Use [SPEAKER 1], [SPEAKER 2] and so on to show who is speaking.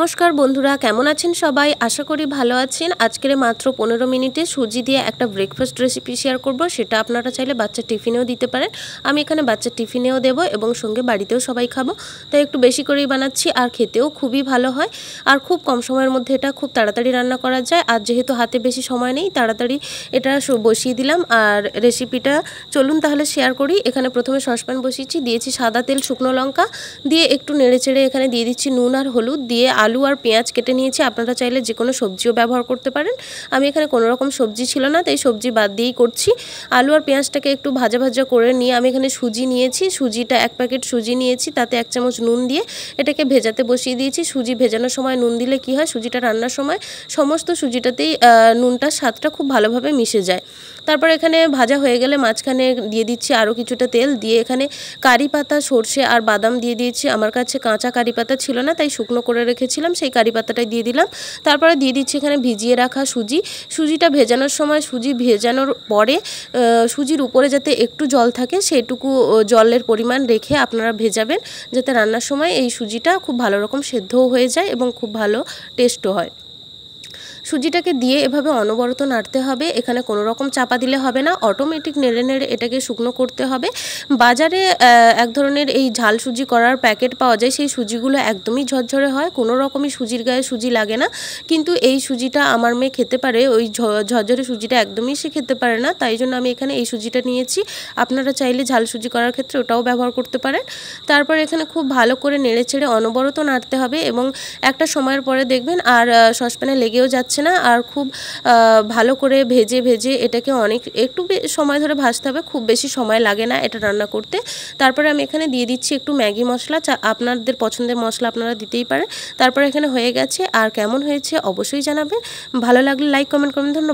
[SPEAKER 1] নমস্কার বন্ধুরা, কেমন আছেন সবাই? আশা করি ভালো আছেন। আজকের মাত্র 15 মিনিটে সুজি দিয়ে একটা ব্রেকফাস্ট রেসিপি শেয়ার করব। সেটা আপনারা চাইলে বাচ্চার টিফিনেও দিতে পারেন। আমি এখানে বাচ্চার টিফিনেও দেব এবং সঙ্গে বাড়িতেও সবাই খাবো, তাই একটু বেশি করেই বানাচ্ছি। আর খেতেও খুবই ভালো হয়, আর খুব কম সময়ের মধ্যে এটা খুব তাড়াতাড়ি রান্না করা যায়। আর যেহেতু হাতে বেশি সময় নেই, তাড়াতাড়ি এটা বসিয়ে দিলাম। আর রেসিপিটা চলুন তাহলে শেয়ার করি। এখানে প্রথমে সসপ্যান বসিয়েছি, দিয়েছি সাদা তেল, শুকনো লঙ্কা দিয়ে একটু নেড়েচেড়ে এখানে দিয়ে দিচ্ছি নুন আর হলুদ, দিয়ে আলু আর পেঁয়াজ কেটে নিয়েছি। আপনারা চাইলে যে কোনো সবজিও ব্যবহার করতে পারেন। আমি এখানে কোনো রকম সবজি ছিল না, তাই সবজি বাদ দিয়েই করছি। আলু আর পেঁয়াজটাকে একটু ভাজা ভাজা করে নিয়ে আমি এখানে সুজি নিয়েছি। সুজিটা 1 প্যাকেট সুজি নিয়েছি, তাতে 1 চামচ নুন দিয়ে এটাকে ভেজাতে বসিয়ে দিয়েছি। সুজি ভেজানোর সময় নুন দিলে কি হয়, সুজিটা রান্নার সময় সমস্ত সুজিটাতেই নুনটার স্বাদটা খুব ভালোভাবে মিশে যায়। তারপর এখানে ভাজা হয়ে গেলে মাঝখানে দিয়ে দিচ্ছি আরও কিছুটা তেল, দিয়ে এখানে কারি পাতা, সর্ষে আর বাদাম দিয়ে দিয়েছি। আমার কাছে কাঁচা কারি পাতা ছিল না, তাই শুকনো করে রেখেছিলাম, সেই কারি পাতাটাই দিয়ে দিলাম। তারপরে দিয়ে দিচ্ছি এখানে ভিজিয়ে রাখা সুজি। সুজিটা ভেজানোর সময়, সুজি ভেজানোর পরে সুজির উপরে যাতে একটু জল থাকে সেইটুকু জলের পরিমাণ রেখে আপনারা ভেজাবেন, যাতে রান্নার সময় এই সুজিটা খুব ভালো রকম সেদ্ধও হয়ে যায় এবং খুব ভালো টেস্টও হয়। সুজিটাকে দিয়ে এভাবে অনবরত নাড়তে হবে। এখানে কোনো রকম চাপা দিলে হবে না, অটোমেটিক নেড়ে নেড়ে এটাকে শুকনো করতে হবে। বাজারে এক ধরনের এই ঝাল সুজি করার প্যাকেট পাওয়া যায়, সেই সুজিগুলো একদমই ঝরঝরে হয়, কোনো রকমই সুজির গায়ে সুজি লাগে না। কিন্তু এই সুজিটা আমার মেয়ে খেতে পারে, ওই ঝরঝরে সুজিটা একদমই সে খেতে পারে না, তাই জন্য আমি এখানে এই সুজিটা নিয়েছি। আপনারা চাইলে ঝাল সুজি করার ক্ষেত্রে ওটাও ব্যবহার করতে পারেন। তারপর এখানে খুব ভালো করে নেড়ে চেড়ে অনবরত নাড়তে হবে এবং একটা সময়ের পরে দেখবেন আর সসপ্যানে লেগেও যাচ্ছে না। আর খুব ভালো করে ভেজে ভেজে এটাকে একটু সময় ধরে ভাজতে হবে, খুব বেশি সময় লাগে না এটা রান্না করতে। তারপরে আমি এখানে দিয়ে দিচ্ছি একটু ম্যাগি মশলা, আপনাদের পছন্দের মশলা আপনারা দিতেই পারেন। তারপরে এখানে হয়ে গেছে। আর কেমন হয়েছে অবশ্যই জানাবেন, ভালো লাগলে লাইক কমেন্ট করবেন। ধন্যবাদ।